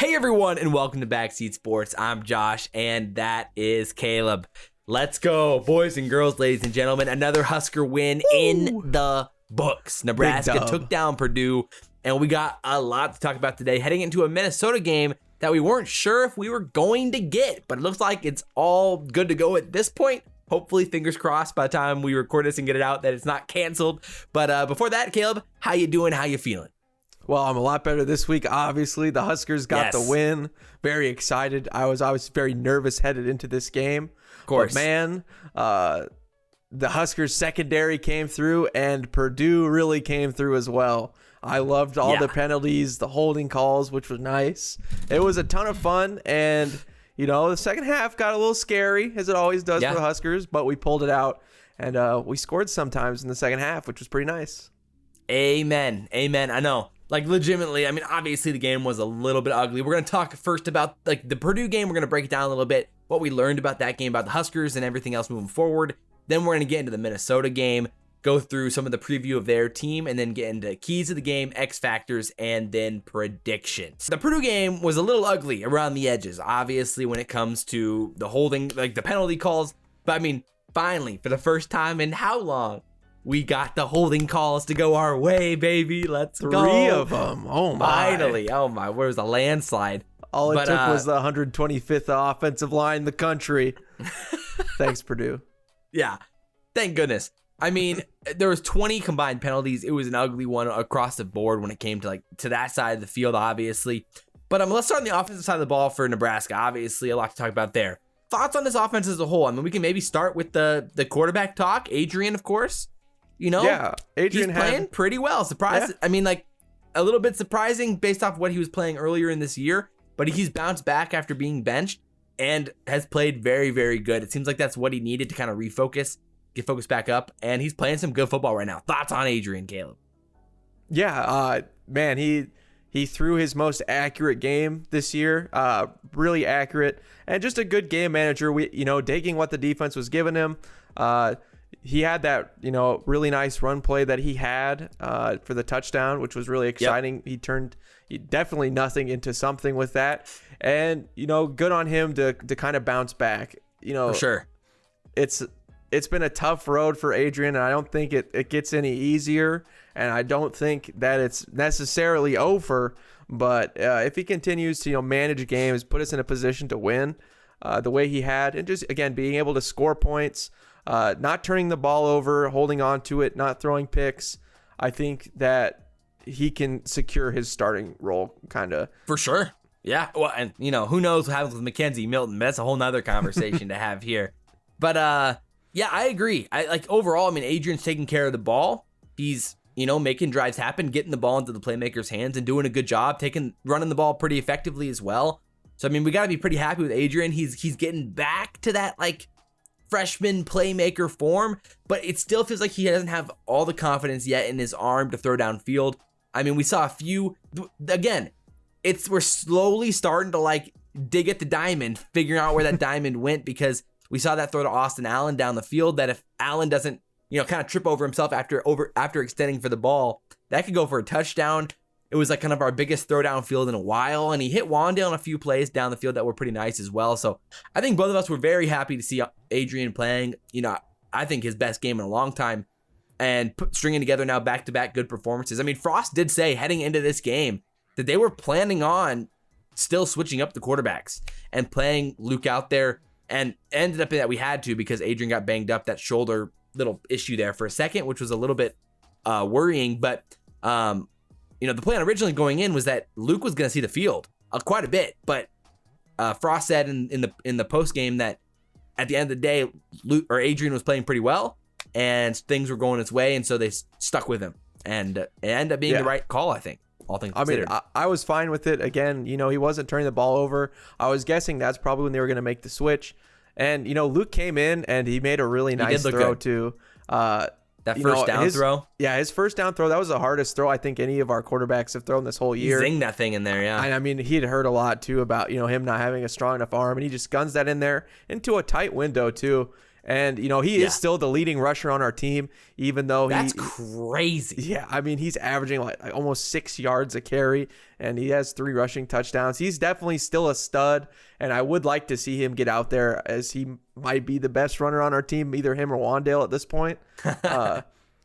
Hey everyone, and welcome to Backseat Sports. I'm Josh, and that is Caleb. Let's go, boys and girls, ladies and gentlemen. Another Husker win in the books. Nebraska took down Purdue, and we got a lot to talk about today, heading into a Minnesota game that we weren't sure if we were going to get, but it looks like it's all good to go at this point. Hopefully, fingers crossed, by the time we record this and get it out, that it's not canceled. But before that, Caleb, how you doing? How you feeling? Well, I'm a lot better this week. Obviously, the Huskers got the win. Very excited. I was very nervous headed into this game. Of course. But man, the Huskers secondary came through, and Purdue really came through as well. I loved all the penalties, the holding calls, which was nice. It was a ton of fun, and the second half got a little scary, as it always does for the Huskers, but we pulled it out, and we scored sometimes in the second half, which was pretty nice. Amen. I know. Like, legitimately, I mean, obviously the game was a little bit ugly. We're going to talk first about, like, the Purdue game. We're going to break it down a little bit, what we learned about that game, about the Huskers and everything else moving forward. Then we're going to get into the Minnesota game, go through some of the preview of their team, and then get into keys of the game, X factors, and then predictions. The Purdue game was a little ugly around the edges, obviously, when it comes to the holding, like the penalty calls. But, I mean, finally, for the first time in how long? We got the holding calls to go our way, baby. Let's go. 3 of them. Oh, my. Finally. Oh, my. Where was a landslide? All it took was the 125th offensive line in the country. Thanks, Purdue. Yeah. Thank goodness. I mean, there was 20 combined penalties. It was an ugly one across the board when it came to that side of the field, obviously. But let's start on the offensive side of the ball for Nebraska. Obviously, a lot to talk about there. Thoughts on this offense as a whole? I mean, we can maybe start with the quarterback talk. Adrian, of course. Adrian he's playing pretty well. Surprised. Yeah. I mean, like, a little bit surprising based off what he was playing earlier in this year, but he's bounced back after being benched and has played very, very good. It seems like that's what he needed to kind of refocus, get focused back up, and he's playing some good football right now. Thoughts on Adrian, Caleb? Yeah, man, he threw his most accurate game this year, really accurate, and just a good game manager. Taking what the defense was giving him. He had that, really nice run play that he had for the touchdown, which was really exciting. Yep. He turned definitely nothing into something with that. And, good on him to kind of bounce back. For sure. It's been a tough road for Adrian, and I don't think it gets any easier. And I don't think that it's necessarily over. But if he continues to, manage games, put us in a position to win the way he had, and just, again, being able to score points, not turning the ball over, holding on to it, not throwing picks, I think that he can secure his starting role, kind of. For sure. Yeah. Well, and, who knows what happens with Mackenzie Milton. That's a whole nother conversation to have here. But, yeah, I agree. Overall, I mean, Adrian's taking care of the ball. He's, making drives happen, getting the ball into the playmaker's hands and doing a good job, running the ball pretty effectively as well. So, I mean, we got to be pretty happy with Adrian. He's getting back to that, freshman playmaker form, but it still feels like he doesn't have all the confidence yet in his arm to throw downfield. I mean, we saw a few, again, we're slowly starting to dig at the diamond, figuring out where that diamond went, because we saw that throw to Austin Allen down the field, that if Allen doesn't, kind of trip over himself after extending for the ball, that could go for a touchdown. It was kind of our biggest throw downfield in a while, and he hit Wan'Dale on a few plays down the field that were pretty nice as well. So I think both of us were very happy to see Adrian playing, I think his best game in a long time, and stringing together now back-to-back good performances. I mean, Frost did say heading into this game that they were planning on still switching up the quarterbacks and playing Luke out there, and ended up that we had to because Adrian got banged up, that shoulder little issue there for a second, which was a little bit worrying, but the plan originally going in was that Luke was going to see the field quite a bit, but Frost said in the post game that at the end of the day, Adrian was playing pretty well, and things were going his way, and so they stuck with him, and it ended up being the right call, I think. All things considered. I mean, I was fine with it. Again, he wasn't turning the ball over. I was guessing that's probably when they were going to make the switch, and Luke came in and he made a really nice throw too. That first down throw? Yeah, his first down throw, that was the hardest throw I think any of our quarterbacks have thrown this whole year. He zinged that thing in there, yeah. I mean, he'd heard a lot, too, about, him not having a strong enough arm, and he just guns that in there into a tight window, too. And, he is still the leading rusher on our team, even though That's crazy. Yeah, I mean, he's averaging like almost 6 yards a carry, and he has 3 rushing touchdowns. He's definitely still a stud, and I would like to see him get out there, as he might be the best runner on our team, either him or Wan'Dale at this point.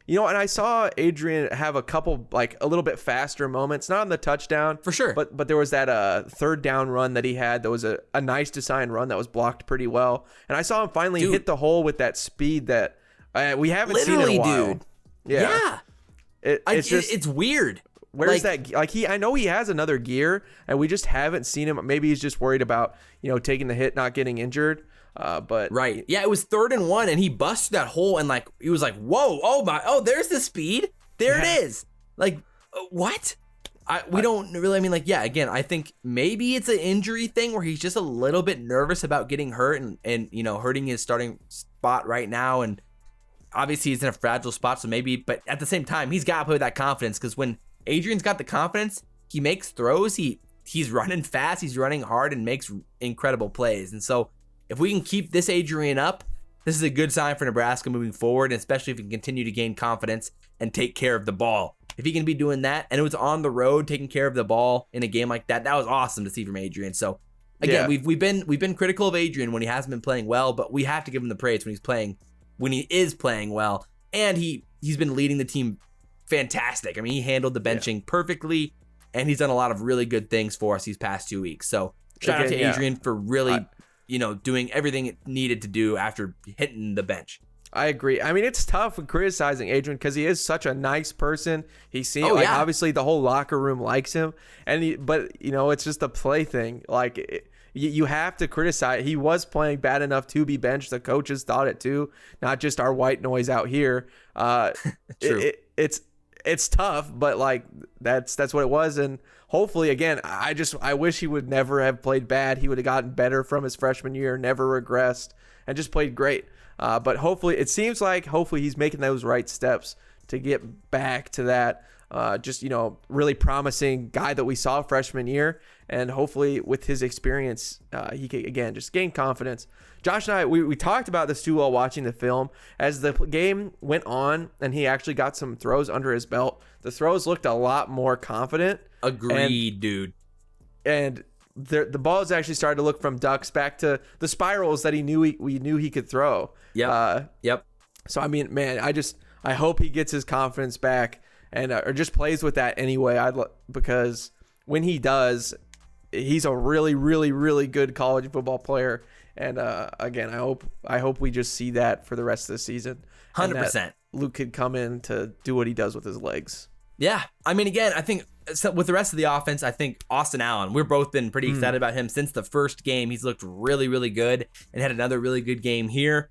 And I saw Adrian have a couple, like, a little bit faster moments, not on the touchdown. For sure. But there was that third down run that he had that was a nice design run that was blocked pretty well. And I saw him finally hit the hole with that speed that we haven't seen in a while. Dude. Yeah. It's weird. Where's that? Like, I know he has another gear, and we just haven't seen him. Maybe he's just worried about, taking the hit, not getting injured. But right. Yeah, it was 3rd and 1, and he busted that hole, and like he was like, whoa, there's the speed. There it is. Like, what? We don't really, again, I think maybe it's an injury thing where he's just a little bit nervous about getting hurt and hurting his starting spot right now. And obviously he's in a fragile spot, so maybe, but at the same time, he's got to play with that confidence, because when Adrian's got the confidence, he makes throws, he's running fast, he's running hard, and makes incredible plays. And so if we can keep this Adrian up, this is a good sign for Nebraska moving forward, and especially if he can continue to gain confidence and take care of the ball. If he can be doing that, and it was on the road taking care of the ball in a game like that, that was awesome to see from Adrian. So again, we've been critical of Adrian when he hasn't been playing well, but we have to give him the praise when he is playing well, and he's been leading the team fantastic. I mean, he handled the benching perfectly, and he's done a lot of really good things for us these past 2 weeks. So shout out to Adrian for really doing everything it needed to do after hitting the bench. I agree. I mean, it's tough with criticizing Adrian because he is such a nice person. He seems obviously the whole locker room likes him, but it's just a play thing. Like, you have to criticize. He was playing bad enough to be benched. The coaches thought it too, not just our white noise out here. True. It's tough, but like that's what it was. And hopefully, again, I wish he would never have played bad. He would have gotten better from his freshman year, never regressed, and just played great. But hopefully he's making those right steps to get back to that really promising guy that we saw freshman year. And hopefully with his experience, he can, again, just gain confidence. Josh and I, we talked about this too while watching the film. As the game went on and he actually got some throws under his belt, the throws looked a lot more confident. Agreed, dude. And the balls actually started to look from ducks back to the spirals that we knew he could throw. Yep. So, I mean, man, I hope he gets his confidence back and or just plays with that anyway. Because when he does, he's a really, really, really good college football player. And again, I hope we just see that for the rest of the season. 100%. Luke could come in to do what he does with his legs. Yeah. I mean, again, I think with the rest of the offense, I think Austin Allen, we've both been pretty excited about him since the first game. He's looked really, really good and had another really good game here.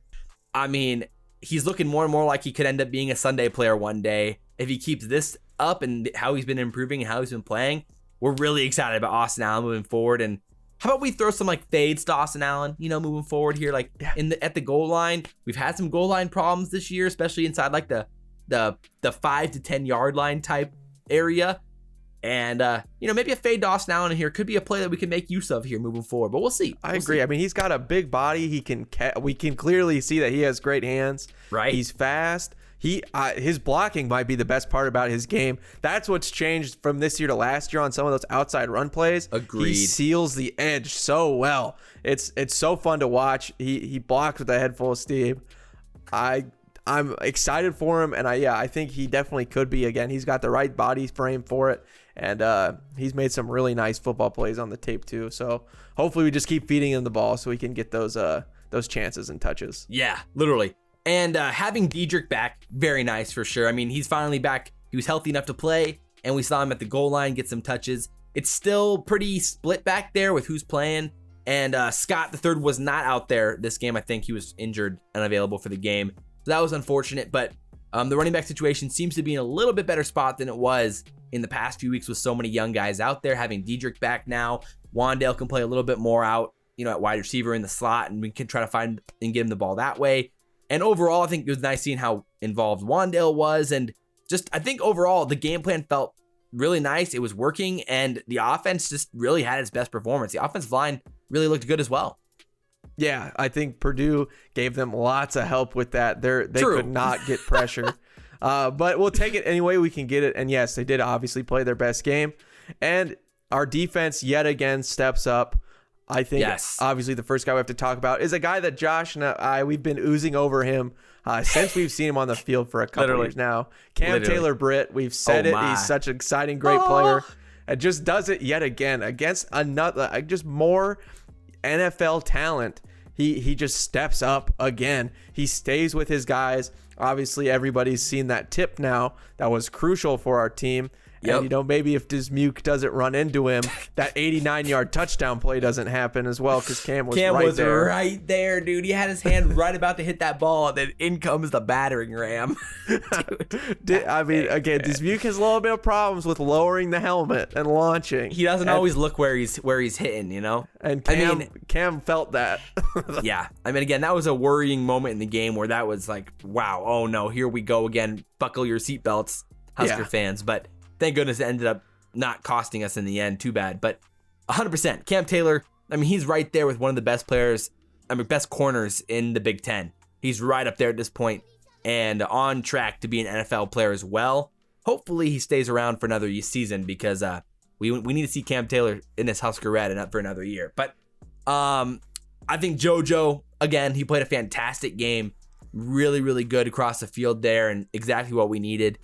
I mean, he's looking more and more like he could end up being a Sunday player one day. If he keeps this up and how he's been improving and how he's been playing, we're really excited about Austin Allen moving forward. And how about we throw some like fades to Austin Allen, moving forward here, like at the goal line. We've had some goal line problems this year, especially inside like the 5 to 10 yard line type area. And, maybe a fade to Austin Allen in here could be a play that we can make use of here moving forward, but we'll see. I agree. I mean, he's got a big body. We can clearly see that he has great hands. Right. He's fast. His blocking might be the best part about his game. That's what's changed from this year to last year on some of those outside run plays. Agreed. He seals the edge so well. It's so fun to watch. He blocks with a head full of steam. I'm excited for him, and I think he definitely could be. Again, he's got the right body frame for it, and he's made some really nice football plays on the tape too. So hopefully we just keep feeding him the ball so he can get those chances and touches. Yeah, literally. And having Diedrich back, very nice for sure. I mean, he's finally back. He was healthy enough to play, and we saw him at the goal line get some touches. It's still pretty split back there with who's playing. And Scott the third was not out there this game. I think he was injured, unavailable for the game. So that was unfortunate, but the running back situation seems to be in a little bit better spot than it was in the past few weeks with so many young guys out there. Having Diedrich back now, Wan'Dale can play a little bit more out, at wide receiver in the slot, and we can try to find and get him the ball that way. And overall, I think it was nice seeing how involved Wan'Dale was, and just I think overall the game plan felt really nice. It was working, and the offense just really had its best performance. The offensive line really looked good as well. Yeah, I think Purdue gave them lots of help with that. They True. could not get pressure. But we'll take it any way we can get it. And yes, they did obviously play their best game. And our defense yet again steps up. I think obviously the first guy we have to talk about is a guy that Josh and we've been oozing over him since we've seen him on the field for a couple years now. Taylor Britt, we've said it. He's such an exciting, great player. And just does it yet again against another, just more NFL talent. He just steps up again. He stays with his guys. Obviously, everybody's seen that tip now that was crucial for our team. Yep. And, maybe if Dismuke doesn't run into him, that 89-yard touchdown play doesn't happen as well because Cam was right there, dude. He had his hand right about to hit that ball, and then in comes the battering ram. Again, Dismuke has a little bit of problems with lowering the helmet and launching. He doesn't always look where he's hitting, And Cam felt that. Yeah. Again, that was a worrying moment in the game where that was like, wow, oh no, here we go again. Buckle your seatbelts, Husker fans. But thank goodness it ended up not costing us in the end. Too bad. But 100%. Cam Taylor, he's right there with one of the best players, best corners in the Big Ten. He's right up there at this point and on track to be an NFL player as well. Hopefully he stays around for another season because we need to see Cam Taylor in this Husker red and up for another year. But I think JoJo, again, he played a fantastic game. Really, really good across the field there and exactly what we needed.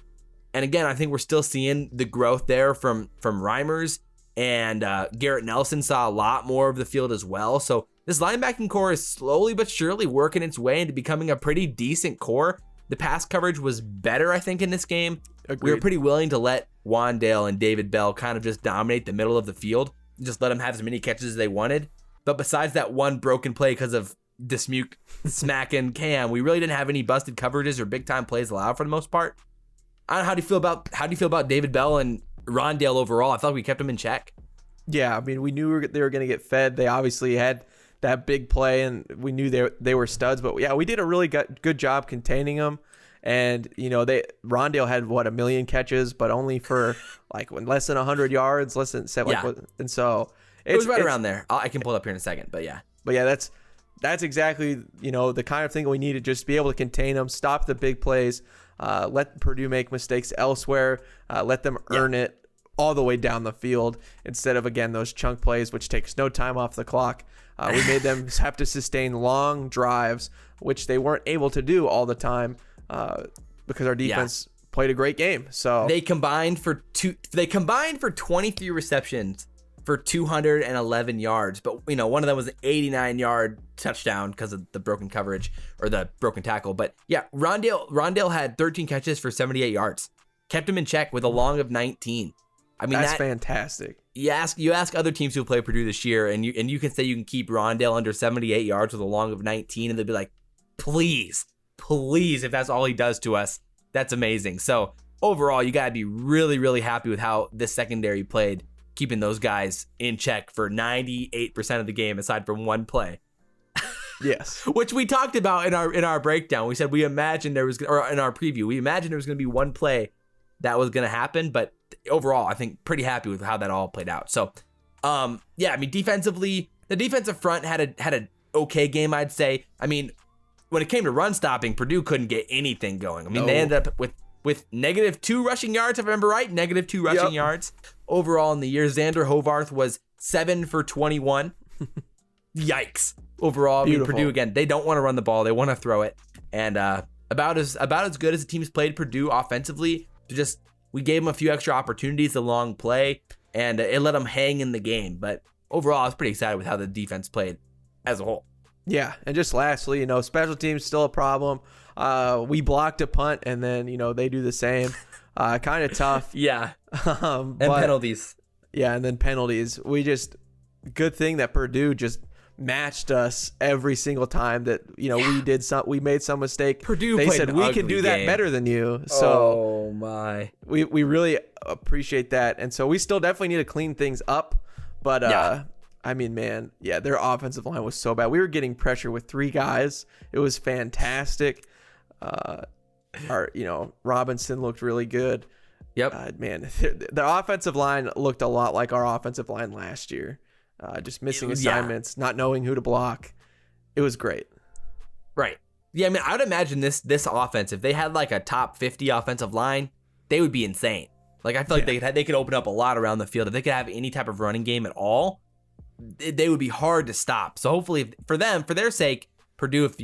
And again, I think we're still seeing the growth there from Reimers, and Garrett Nelson saw a lot more of the field as well. So this linebacking core is slowly but surely working its way into becoming a pretty decent core. The pass coverage was better, I think, in this game. Agreed. We were pretty willing to let Wan'Dale and David Bell kind of just dominate the middle of the field, just let them have as many catches as they wanted. But besides that one broken play because of Dismuke smacking Cam, we really didn't have any busted coverages or big time plays allowed for the most part. I don't know, how do you feel about David Bell and Rondale overall? I thought we kept them in check. Yeah, we knew they were going to get fed. They obviously had that big play, and we knew they were studs. But yeah, we did a really good job containing them. And Rondale had 1 million catches, but only for less than 100 yards, less than and so it was right around there. I can pull it up here in a second, but yeah. But yeah, that's exactly the kind of thing we need to just be able to contain them, stop the big plays. Let Purdue make mistakes elsewhere. Let them earn it all the way down the field instead of, again, those chunk plays, which takes no time off the clock. We made them have to sustain long drives, which they weren't able to do all the time because our defense played a great game. So they combined for 23 receptions for 211 yards, but one of them was an 89-yard touchdown because of the broken coverage or the broken tackle. But yeah, Rondale had 13 catches for 78 yards, kept him in check with a long of 19. That's fantastic. You ask other teams who play Purdue this year, and you can say you can keep Rondale under 78 yards with a long of 19, and they'll be like, please, if that's all he does to us, that's amazing. So overall, you gotta be really, really happy with how this secondary played, keeping those guys in check for 98% of the game, aside from one play. Yes. Which we talked about in our breakdown. We said we imagined in our preview, we imagined there was going to be one play that was going to happen, but overall, I think pretty happy with how that all played out. So, defensively, the defensive front had an okay game, I'd say. When it came to run stopping, Purdue couldn't get anything going. They ended up with -2 rushing yards, if I remember right, -2 rushing yards. Overall in the year, Xander Hovarth was 7 for 21. Yikes. Overall, Purdue, again, they don't want to run the ball. They want to throw it. And about as good as the teams played Purdue offensively, we gave them a few extra opportunities, a long play, and it let them hang in the game. But overall, I was pretty excited with how the defense played as a whole. Yeah, and just lastly, special teams still a problem. We blocked a punt, and then, they do the same. Kind of tough. Yeah. And penalties. Yeah, and then penalties. Good thing that Purdue just matched us every single time that, we made some mistake. Purdue they played said, we can do that better than you. So oh my. We really appreciate that. And so we still definitely need to clean things up. But their offensive line was so bad. We were getting pressure with 3 guys. It was fantastic. Robinson looked really good. Yep. The offensive line looked a lot like our offensive line last year. Just missing assignments, not knowing who to block. It was great. Right. Yeah, I mean, I would imagine this offense, if they had like a top 50 offensive line, they would be insane. Like, I feel like they could open up a lot around the field. If they could have any type of running game at all, they would be hard to stop. So hopefully for their sake, Purdue, if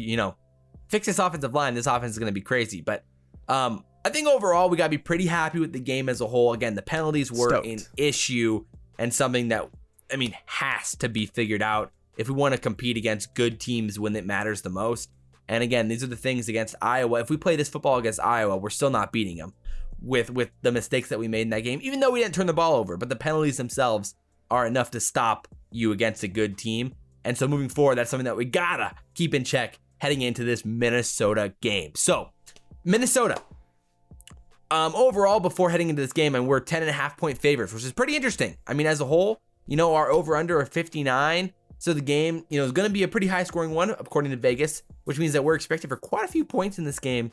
fix this offensive line, this offense is going to be crazy. But I think overall, we got to be pretty happy with the game as a whole. Again, the penalties were an issue and something that, I mean, has to be figured out if we want to compete against good teams when it matters the most. And again, these are the things against Iowa. If we play this football against Iowa, we're still not beating them with the mistakes that we made in that game, even though we didn't turn the ball over. But the penalties themselves are enough to stop you against a good team. And so moving forward, that's something that we gotta keep in check heading into this Minnesota game. So Minnesota, overall, before heading into this game, and we're 10.5-point favorites, which is pretty interesting. I mean, as a whole, our over-under of 59. So the game, is going to be a pretty high-scoring one, according to Vegas, which means that we're expected for quite a few points in this game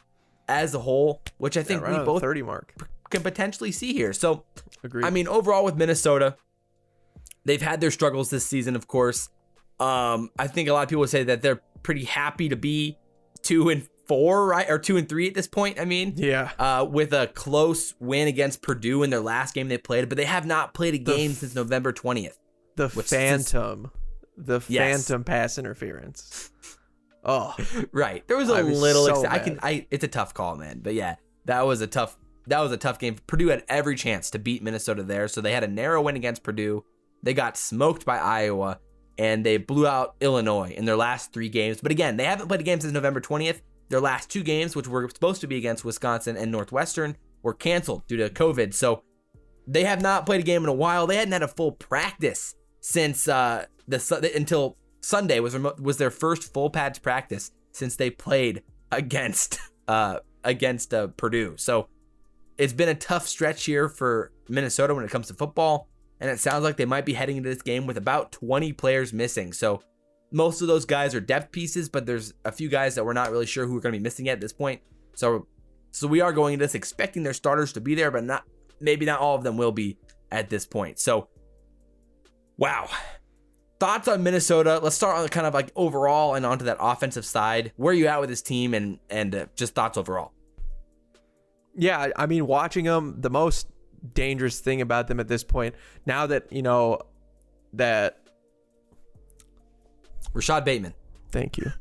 as a whole, which I think we both 30 mark can potentially see here. So, agreed. I mean, overall with Minnesota, they've had their struggles this season, of course. I think a lot of people would say that they're pretty happy to be 2-4, right? Or 2-3 at this point. I mean, with a close win against Purdue in their last game they played, but they have not played a game since November 20th. The phantom pass interference. Oh, right. There was a little. It's a tough call, man. But yeah, that was a tough game. Purdue had every chance to beat Minnesota there, so they had a narrow win against Purdue. They got smoked by Iowa, and they blew out Illinois in their last 3 games. But again, they haven't played a game since November 20th. Their last 2 games, which were supposed to be against Wisconsin and Northwestern, were canceled due to COVID. So they have not played a game in a while. They hadn't had a full practice since until Sunday was their first full pads practice since they played against Purdue. So it's been a tough stretch here for Minnesota when it comes to football, and it sounds like they might be heading into this game with about 20 players missing. So most of those guys are depth pieces, but there's a few guys that we're not really sure who are going to be missing at this point. So we are going into this expecting their starters to be there, but maybe not all of them will be at this point. So wow. Thoughts on Minnesota? Let's start on kind of like overall and onto that offensive side. Where are you at with this team and just thoughts overall? Yeah, I mean, watching them, the most dangerous thing about them at this point, now that, that Rashad Bateman. Thank you.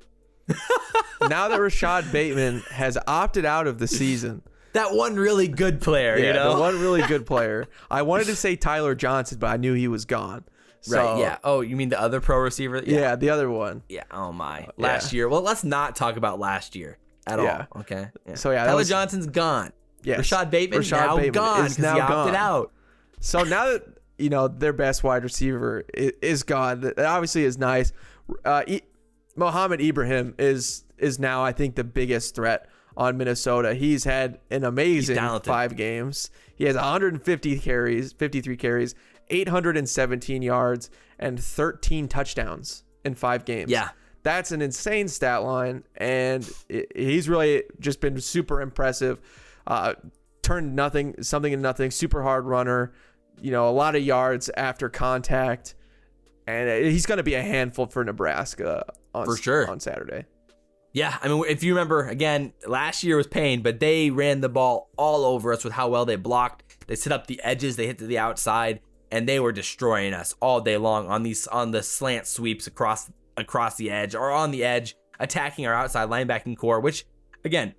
Now that Rashad Bateman has opted out of the season. That one really good player, the one really good player. I wanted to say Tyler Johnson, but I knew he was gone. Right, yeah. Oh, you mean the other pro receiver? Yeah, the other one. Yeah, oh my. Last year. Well, let's not talk about last year at all, okay? Yeah. So, yeah. Tyler Johnson's gone. Yes. Rashad Bateman gone because he opted out. So now that, their best wide receiver is gone, that obviously is nice. Mohamed Ibrahim is now, I think, the biggest threat on Minnesota. He's had an amazing 5 games. He has 153 carries, 817 yards, and 13 touchdowns in 5 games. Yeah. That's an insane stat line, and he's really just been super impressive. Turned something into nothing, super hard runner, a lot of yards after contact, and he's going to be a handful for Nebraska on Saturday. Yeah, I mean, if you remember, again, last year was pain, but they ran the ball all over us with how well they blocked. They set up the edges, they hit to the outside, and they were destroying us all day long on the slant sweeps across the edge or on the edge, attacking our outside linebacking core, which, again,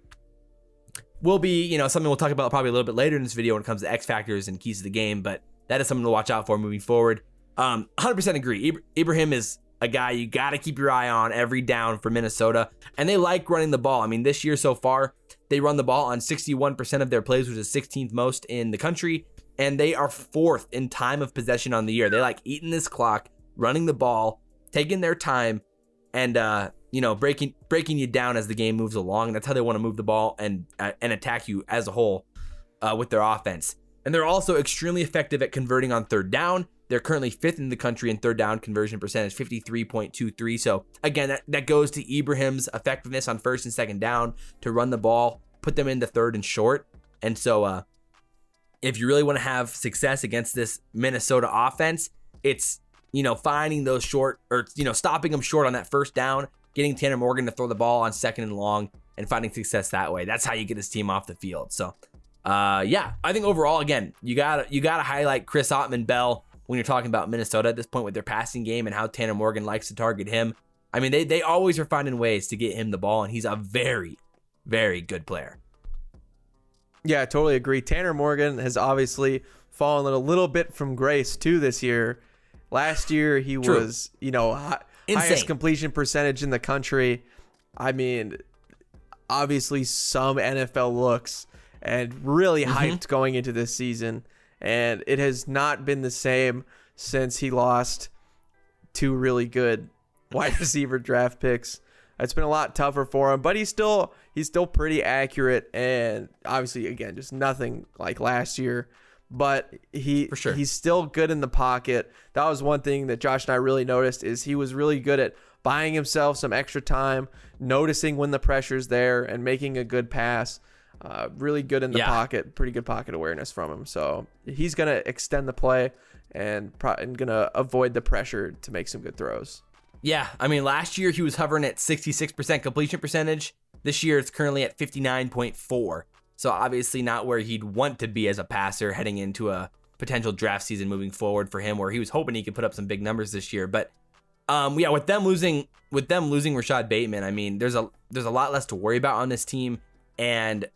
will be, something we'll talk about probably a little bit later in this video when it comes to X factors and keys to the game, but that is something to watch out for moving forward. 100% agree. Ibrahim is a guy you got to keep your eye on every down for Minnesota, and they like running the ball. I mean, this year so far, they run the ball on 61% of their plays, which is 16th most in the country, and they are 4th in time of possession on the year. They like eating this clock, running the ball, taking their time, and breaking you down as the game moves along. That's how they want to move the ball and attack you as a whole with their offense. And they're also extremely effective at converting on 3rd down. They're currently 5th in the country in 3rd down conversion percentage, 53.23. So again, that goes to Ibrahim's effectiveness on 1st and 2nd down to run the ball, put them into 3rd and short. And so if you really want to have success against this Minnesota offense, it's finding those short or stopping them short on that 1st down getting Tanner Morgan to throw the ball on 2nd and long and finding success that way. That's how you get this team off the field. So, I think overall, again, you gotta highlight Chris Ottman-Bell when you're talking about Minnesota at this point with their passing game and how Tanner Morgan likes to target him. I mean, they always are finding ways to get him the ball, and he's a very, very good player. Yeah, I totally agree. Tanner Morgan has obviously fallen a little bit from grace too this year. Last year, he was, highest completion percentage in the country. I mean, obviously some NFL looks and really hyped going into this season. And it has not been the same since he lost 2 really good wide receiver draft picks. It's been a lot tougher for him, but he's still pretty accurate, and obviously, again, just nothing like last year. But he's still good in the pocket. That was one thing that Josh and I really noticed, is he was really good at buying himself some extra time, noticing when the pressure's there, and making a good pass. Really good in the pocket, pretty good pocket awareness from him. So he's going to extend the play and going to avoid the pressure to make some good throws. Yeah, I mean, last year he was hovering at 66% completion percentage. This year it's currently at 59.4. So obviously not where he'd want to be as a passer heading into a potential draft season moving forward for him, where he was hoping he could put up some big numbers this year. But with them losing Rashad Bateman, I mean, there's a lot less to worry about on this team, and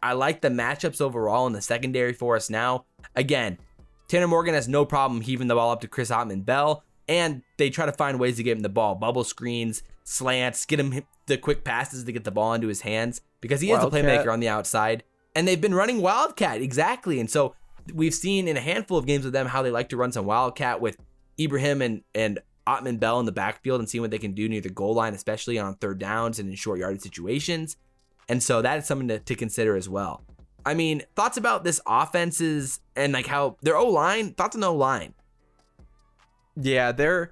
I like the matchups overall in the secondary for us now. Again, Tanner Morgan has no problem heaving the ball up to Chris Ottman-Bell, and they try to find ways to get him the ball. Bubble screens, slants, get him the quick passes to get the ball into his hands, because he is a playmaker on the outside. And they've been running Wildcat, exactly. And so we've seen in a handful of games with them how they like to run some Wildcat with Ibrahim and Ottman-Bell in the backfield and seeing what they can do near the goal line, especially on 3rd downs and in short yardage situations. And so that is something to consider as well. I mean, thoughts about this offenses and like how their O-line, thoughts on O-line? Yeah, they're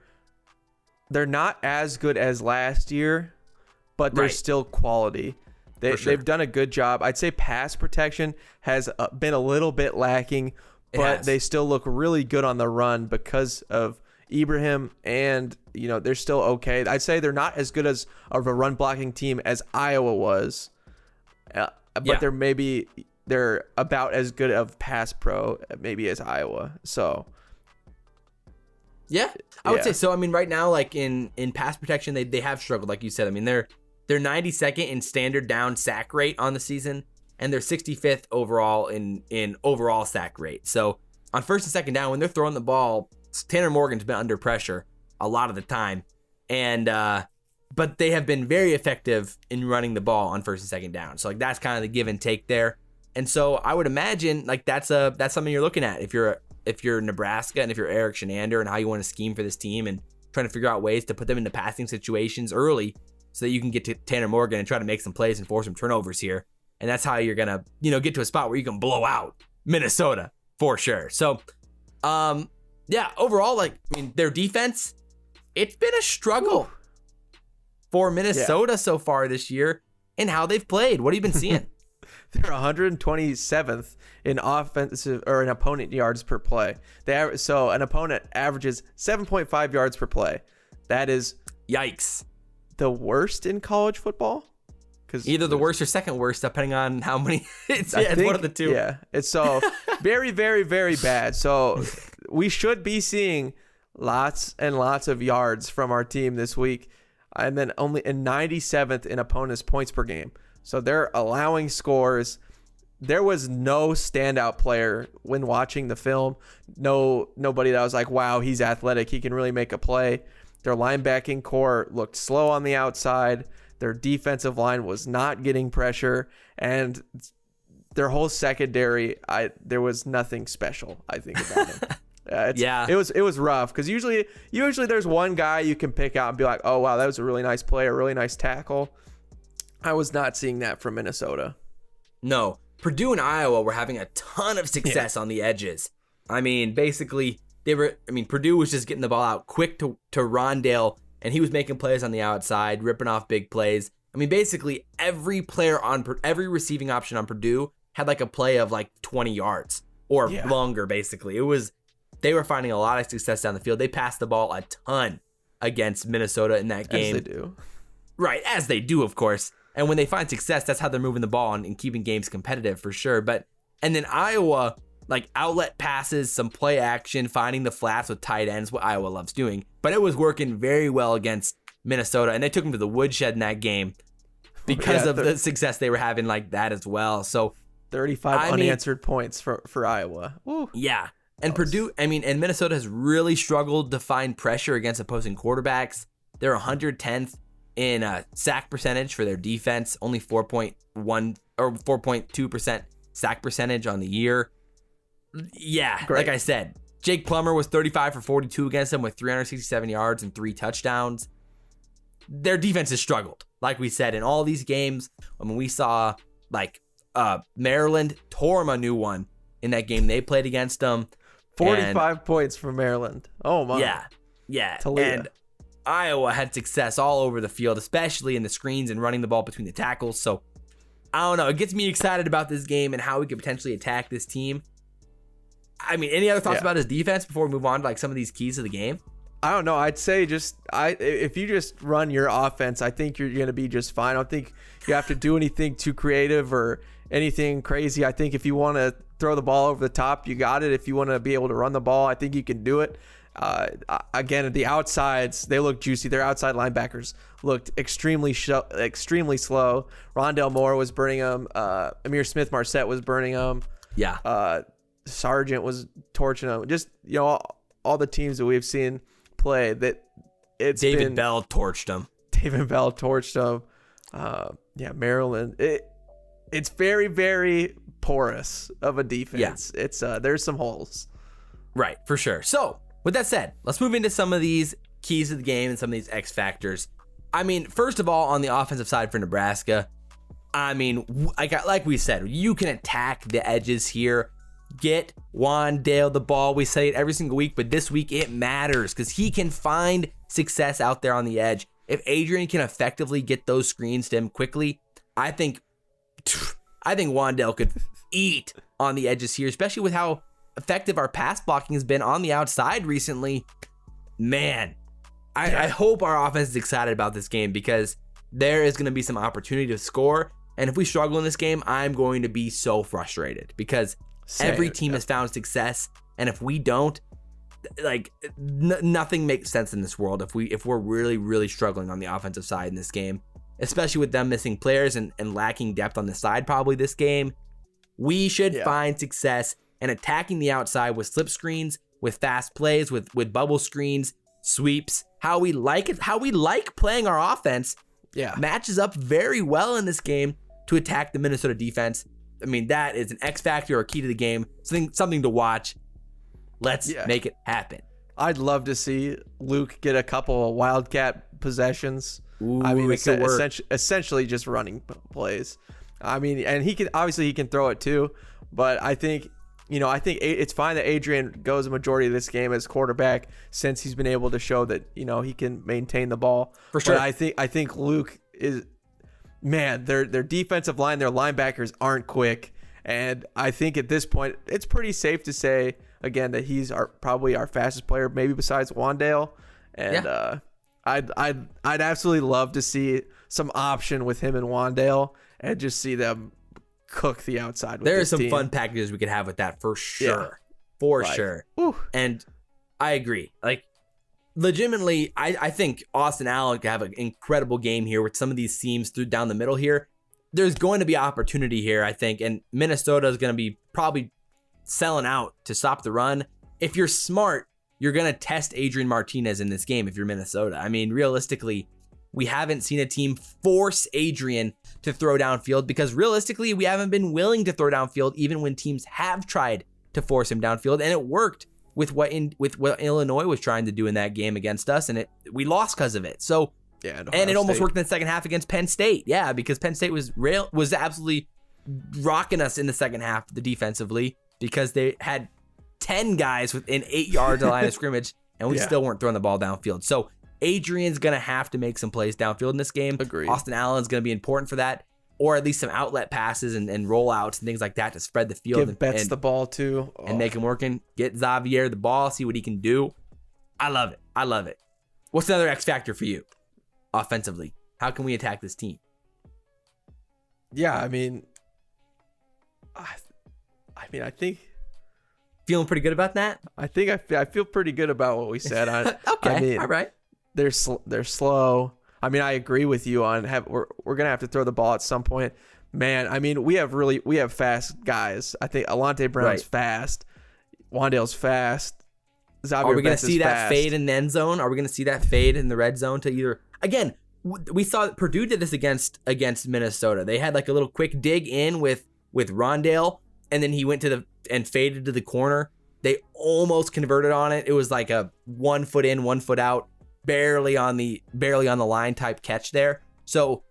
not as good as last year, but they're still quality. They've done a good job. I'd say pass protection has been a little bit lacking, but they still look really good on the run because of Ibrahim, and they're still okay. I'd say they're not as good as of a run blocking team as Iowa was, but they're about as good of pass pro maybe as Iowa. So yeah, I would say so. I mean, right now, like in pass protection, they have struggled, like you said. I mean, they're 92nd in standard down sack rate on the season, and they're 65th overall in overall sack rate. So on 1st and 2nd down, when they're throwing the ball, Tanner Morgan's been under pressure a lot of the time, and but they have been very effective in running the ball on 1st and 2nd down. So like that's kind of the give and take there. And so I would imagine like that's something you're looking at if you're Nebraska and if you're Eric Shenander and how you want to scheme for this team and trying to figure out ways to put them into passing situations early so that you can get to Tanner Morgan and try to make some plays and force some turnovers here. And that's how you're going to, get to a spot where you can blow out Minnesota for sure. So, overall, their defense, it's been a struggle for Minnesota so far this year in how they've played. What have you been seeing? They're 127th in offensive or in opponent yards per play. So an opponent averages 7.5 yards per play. That is yikes. The worst in college football? Either the worst or second worst, depending on how many. It's one of the two. Yeah, it's so very, very, very bad. So we should be seeing lots and lots of yards from our team this week, and then only in 97th in opponents' points per game. So they're allowing scores. There was no standout player when watching the film. Nobody that was like, wow, he's athletic. He can really make a play. Their linebacking core looked slow on the outside. Their defensive line was not getting pressure. And their whole secondary, there was nothing special, I think, about it. It was rough because usually there's one guy you can pick out and be like, oh, wow, that was a really nice play, a really nice tackle. I was not seeing that from Minnesota. No. Purdue and Iowa were having a ton of success on the edges. I mean, basically, Purdue was just getting the ball out quick to Wan'Dale, and he was making plays on the outside, ripping off big plays. I mean, basically, every receiving option on Purdue had like a play of like 20 yards or longer, basically. They were finding a lot of success down the field. They passed the ball a ton against Minnesota in that game. As they do. Right, as they do, of course. And when they find success, that's how they're moving the ball and keeping games competitive for sure. And then Iowa, like outlet passes, some play action, finding the flats with tight ends, what Iowa loves doing. But it was working very well against Minnesota, and they took them to the woodshed in that game because of the success they were having like that as well. So 35 unanswered points for Iowa. Woo. Yeah. And Purdue, and Minnesota has really struggled to find pressure against opposing quarterbacks. They're 110th in sack percentage for their defense, only 4.1 or 4.2% sack percentage on the year. Yeah, great. Like I said, Jake Plummer was 35 for 42 against them with 367 yards and 3 touchdowns. Their defense has struggled, like we said, in all these games. I mean, we saw like Maryland tore them a new one in that game they played against them. 45 points for Maryland. Oh my. Yeah. Toledo. And Iowa had success all over the field, especially in the screens and running the ball between the tackles. So I don't know. It gets me excited about this game and how we could potentially attack this team. I mean, any other thoughts about his defense before we move on to like some of these keys of the game? I don't know. I'd say if you just run your offense, I think you're going to be just fine. I don't think you have to do anything too creative or anything crazy. I think if you want to throw the ball over the top, you got it. If you want to be able to run the ball, I think you can do it. Again, the outsides, they look juicy. Their outside linebackers looked extremely slow. Rondale Moore was burning them. Amir Smith-Marset was burning them. Yeah. Sargent was torching them. Just, all the teams that we've seen play, that it's David Bell torched them. Maryland. It's very, very porous of a defense. Yeah. It's there's some holes. Right, for sure. So with that said, let's move into some of these keys of the game and some of these X factors. I mean, first of all, on the offensive side for Nebraska, I mean, like we said, you can attack the edges here. Get Wan'Dale the ball. We say it every single week, but this week it matters because he can find success out there on the edge. If Adrian can effectively get those screens to him quickly, I think Wan'Dale could eat on the edges here, especially with how effective our pass blocking has been on the outside recently. Man, I hope our offense is excited about this game because there is going to be some opportunity to score. And if we struggle in this game, I'm going to be so frustrated because every team has found success. And if we don't, like nothing makes sense in this world if we're really, really struggling on the offensive side in this game, especially with them missing players and lacking depth on the side probably this game. We should find success and attacking the outside with slip screens, with fast plays, with bubble screens, sweeps. How we like it, how we like playing our offense matches up very well in this game to attack the Minnesota defense. I mean, that is an X factor or key to the game, something to watch. Let's make it happen. I'd love to see Luke get a couple of Wildcat possessions. Ooh, I mean, essentially just running plays. I mean, and he can throw it too, but I think it's fine that Adrian goes a majority of this game as quarterback since he's been able to show that, he can maintain the ball. For sure. But I think Luke is, man, their defensive line, their linebackers aren't quick. And I think at this point, it's pretty safe to say, again, that he's probably our fastest player, maybe besides Wan'Dale. And I'd absolutely love to see some option with him and Wan'Dale and just see them cook the outside with there are this some team. Fun packages we could have with that for sure. Sure. Whew. And I agree. Like, legitimately, I think Austin Allen could have an incredible game here with some of these seams through down the middle here. There's going to be opportunity here, I think, and Minnesota is going to be probably selling out to stop the run. If you're smart, you're going to test Adrian Martinez in this game if you're Minnesota. I mean, realistically, we haven't seen a team force Adrian to throw downfield because realistically, we haven't been willing to throw downfield even when teams have tried to force him downfield, and it worked with what Illinois was trying to do in that game against us, and we lost because of it. So, and it almost worked in the second half against Penn State. Yeah, because Penn State was absolutely rocking us in the second half defensively because they had 10 guys within 8 yards of the line of scrimmage, and we still weren't throwing the ball downfield. So Adrian's going to have to make some plays downfield in this game. Agreed. Austin Allen's going to be important for that, or at least some outlet passes and rollouts and things like that to spread the field. Give Betts the ball too. And make him working. Get Xavier the ball, see what he can do. I love it. What's another X factor for you offensively? How can we attack this team? Yeah, I mean, I think Feeling pretty good about that? I feel pretty good about what we said. Okay, I mean, all right. they're slow. I mean, I agree with you on we're gonna have to throw the ball at some point. Man, I mean, we have fast guys. I think Alante Brown's fast. Wan'Dale's fast. Xavier Are we going to Betts see is that fast. fade in the end zone? Are we going to see that fade in the red zone to either? Again, we saw that Purdue did this against Minnesota. They had like a little quick dig in with Wan'Dale, and then he went and faded to the corner. They almost converted on it. It was like a 1 foot in, 1 foot out, barely on the line type catch there. So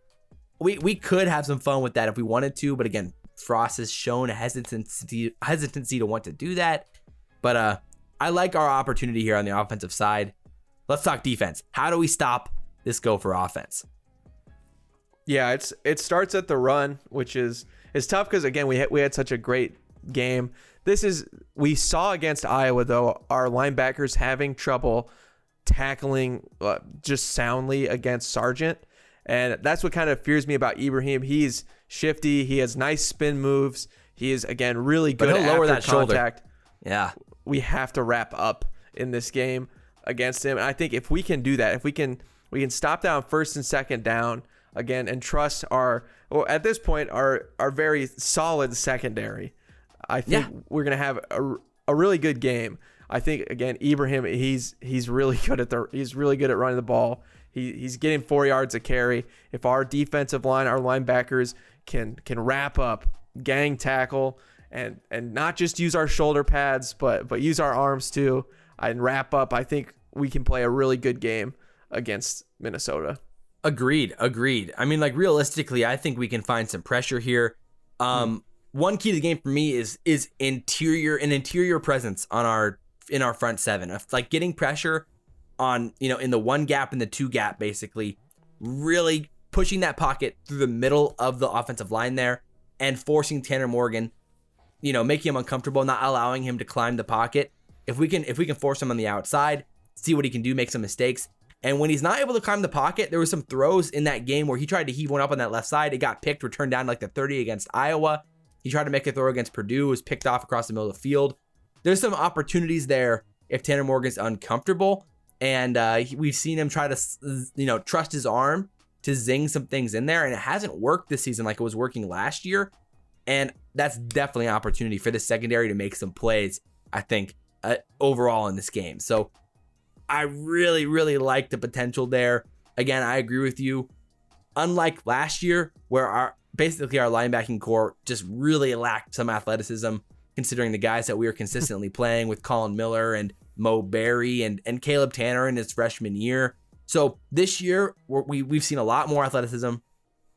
we could have some fun with that if we wanted to, but again, Frost has shown a hesitancy to want to do that. But I like our opportunity here on the offensive side. Let's talk defense. How do we stop this Gopher offense? Yeah, it starts at the run, which is tough because again we had such a great game. We saw against Iowa though our linebackers having trouble tackling just soundly against Sargent, and that's what kind of fears me about Ibrahim. He's shifty. He has nice spin moves. He is again really good but he'll lower after that contact. Shoulder. Yeah. We have to wrap up in this game against him. And I think if we can do that, if we can stop down first and second down again and trust at this point, our very solid secondary, I think we're going to have a really good game. I think again, Ibrahim, he's really good at running the ball. He's getting 4 yards a carry. If our defensive line, our linebackers can wrap up, gang tackle, and not just use our shoulder pads, but use our arms too, and wrap up, I think we can play a really good game against Minnesota. Agreed. I mean, like realistically, I think we can find some pressure here. One key to the game for me is interior presence in our front seven, like getting pressure on, in the one gap and the two gap, basically really pushing that pocket through the middle of the offensive line there and forcing Tanner Morgan, making him uncomfortable, not allowing him to climb the pocket. If we can force him on the outside, see what he can do, make some mistakes. And when he's not able to climb the pocket, there was some throws in that game where he tried to heave one up on that left side. It got picked, returned down like the 30 against Iowa. He tried to make a throw against Purdue, was picked off across the middle of the field. There's some opportunities there if Tanner Morgan's uncomfortable. And we've seen him try to, trust his arm to zing some things in there. And it hasn't worked this season like it was working last year. And that's definitely an opportunity for the secondary to make some plays, I think, overall in this game. So I really, really like the potential there. Again, I agree with you. Unlike last year, where our linebacking core just really lacked some athleticism, considering the guys that we were consistently playing with Colin Miller and Mo Berry and Caleb Tanner in his freshman year. So this year, we've seen a lot more athleticism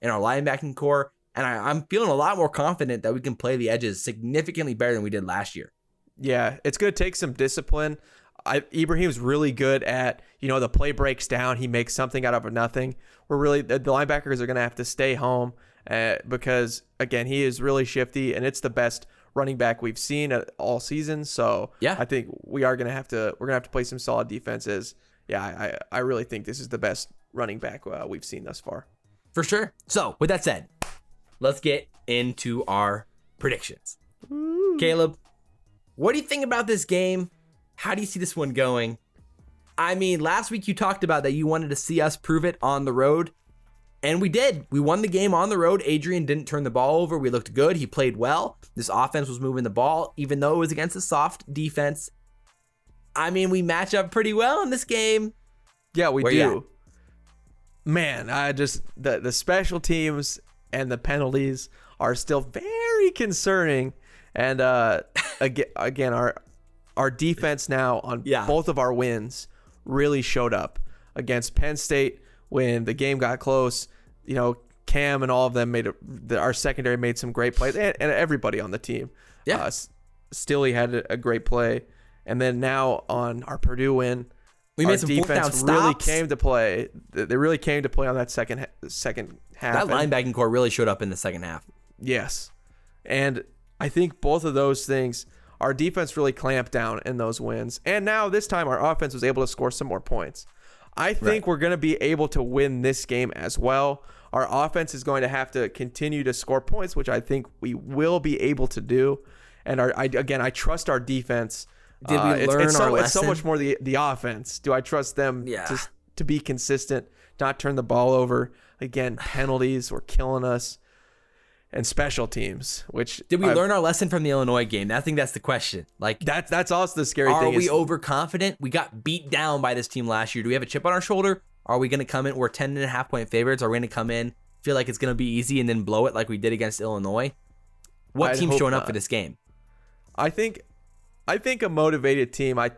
in our linebacking core, and I'm feeling a lot more confident that we can play the edges significantly better than we did last year. Yeah, it's going to take some discipline. Ibrahim's really good at, the play breaks down. He makes something out of nothing. The linebackers are going to have to stay home because, again, he is really shifty, and it's the best running back we've seen all season. So yeah, I think we're going to have to play some solid defenses. Yeah, I really think this is the best running back we've seen thus far. For sure. So with that said, let's get into our predictions. Ooh. Caleb, what do you think about this game? How do you see this one going? I mean, last week you talked about that you wanted to see us prove it on the road, and we did. We won the game on the road. Adrian didn't turn the ball over. We looked good. He played well. This offense was moving the ball, even though it was against a soft defense. I mean, we match up pretty well in this game. Yeah, we do. Man, the special teams and the penalties are still very concerning. And again, our defense now on both of our wins really showed up. Against Penn State, when the game got close, Cam and all of them our secondary made some great plays, and everybody on the team. Yeah, Stilley had a great play, and then now on our Purdue win, we made some defense really came to play. They really came to play on that second half. That linebacking core really showed up in the second half. Yes, and I think both of those things, our defense really clamped down in those wins, and now this time our offense was able to score some more points. I think we're going to be able to win this game as well. Our offense is going to have to continue to score points, which I think we will be able to do. And I trust our defense. Did we learn our lesson? It's so much more the offense. Do I trust them to be consistent, not turn the ball over? Again, penalties were killing us. And special teams, which did we learn our lesson from the Illinois game? I think that's the question. Like that's also the scary thing. Are we overconfident? We got beat down by this team last year. Do we have a chip on our shoulder? Are we going to come in? We're 10.5-point favorites. Are we going to come in, feel like it's going to be easy, and then blow it like we did against Illinois? What team's showing up for this game? I think a motivated team. I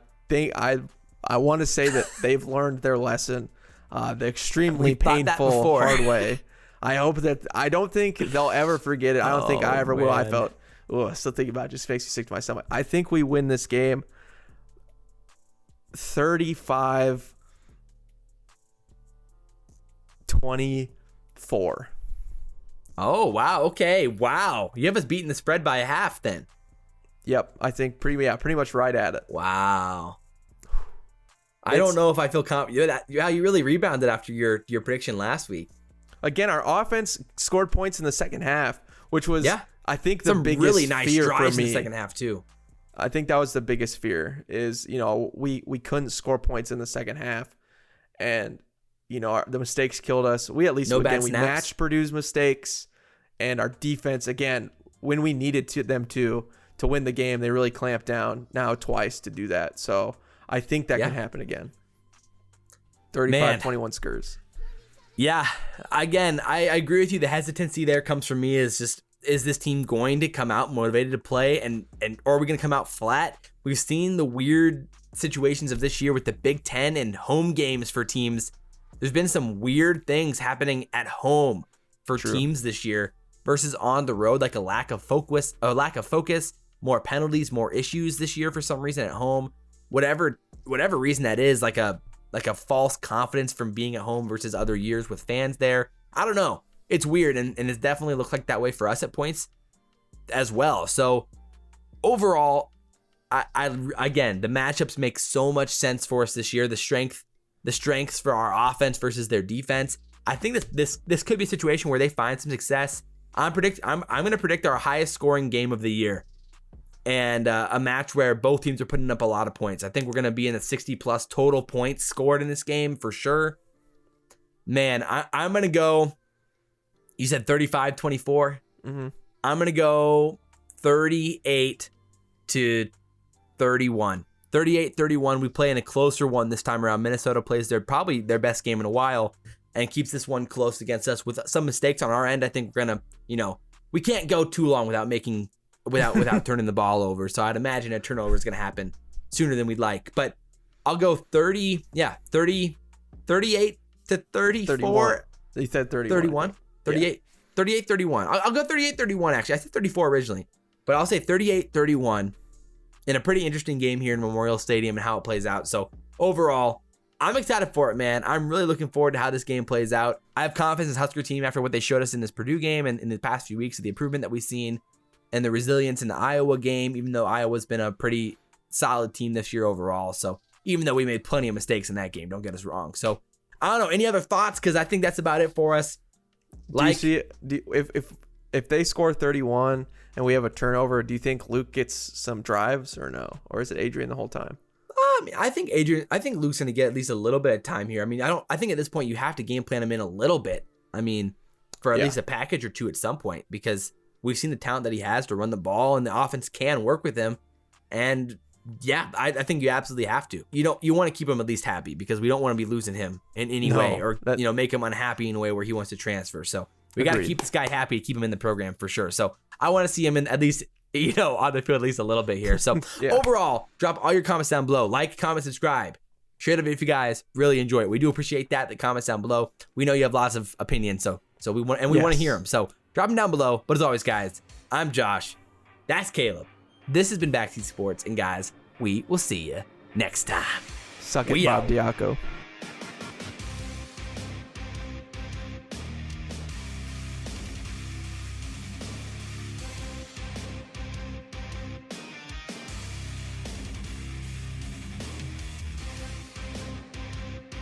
want to say that they've learned their lesson, the extremely painful hard way. I don't think they'll ever forget it. I don't think I ever will. I felt, still thinking about it just makes me sick to my stomach. I think we win this game 35-24. Oh, wow. Okay. Wow. You have us beating the spread by a half then. Yep. I think pretty much right at it. Wow. I don't know if I feel confident. You really rebounded after your prediction last week. Again, our offense scored points in the second half, which was, I think, the biggest really nice fear drives for me. In the second half too. I think that was the biggest fear is, we couldn't score points in the second half, and the mistakes killed us. We at least we matched Purdue's mistakes, and our defense again when we needed them to win the game, they really clamped down now twice to do that. So I think that can happen again. 35-21 Skurs. Yeah, again, I agree with you. The hesitancy there comes from me is this team going to come out motivated to play or are we going to come out flat? We've seen the weird situations of this year with the Big Ten and home games for teams. There's been some weird things happening at home for teams this year versus on the road, like a lack of focus, more penalties, more issues this year for some reason at home. Whatever reason that is, like a false confidence from being at home versus other years with fans there. I don't know. It's weird, and it definitely looked like that way for us at points as well. So overall, again, the matchups make so much sense for us this year. The strengths for our offense versus their defense. I think this could be a situation where they find some success. I'm going to predict our highest scoring game of the year. And a match where both teams are putting up a lot of points. I think we're going to be in the 60-plus total points scored in this game for sure. Man, I'm going to go, you said 35-24? Mm-hmm. I'm going to go 38-31. 38-31. We play in a closer one this time around. Minnesota plays probably their best game in a while and keeps this one close against us with some mistakes on our end. I think we're going to, we can't go too long without turning the ball over. So I'd imagine a turnover is going to happen sooner than we'd like. But I'll go 38 to 34. You said 31. 38. 38-31. I'll go 38-31 actually. I said 34 originally. But I'll say 38-31 in a pretty interesting game here in Memorial Stadium and how it plays out. So overall, I'm excited for it, man. I'm really looking forward to how this game plays out. I have confidence in this Husker team after what they showed us in this Purdue game and in the past few weeks of the improvement that we've seen. And the resilience in the Iowa game, even though Iowa's been a pretty solid team this year overall. So even though we made plenty of mistakes in that game, don't get us wrong. So I don't know. Any other thoughts? Because I think that's about it for us. Do you see it? If they score 31 and we have a turnover, do you think Luke gets some drives or no? Or is it Adrian the whole time? I think Luke's going to get at least a little bit of time here. I think at this point you have to game plan him in a little bit. For at least a package or two at some point, because we've seen the talent that he has to run the ball, and the offense can work with him. And I think you absolutely have to. You want to keep him at least happy, because we don't want to be losing him in any way, or make him unhappy in a way where he wants to transfer. So we got to keep this guy happy, keep him in the program for sure. So I want to see him in at least on the field at least a little bit here. So overall, drop all your comments down below. Like, comment, subscribe. Share the video if you guys really enjoy it. We do appreciate that. The comments down below. We know you have lots of opinions, so we want to hear them. So drop them down below. But as always, guys, I'm Josh. That's Caleb. This has been Backseat Sports, and guys, we will see you next time. Suck it, Bob Diaco.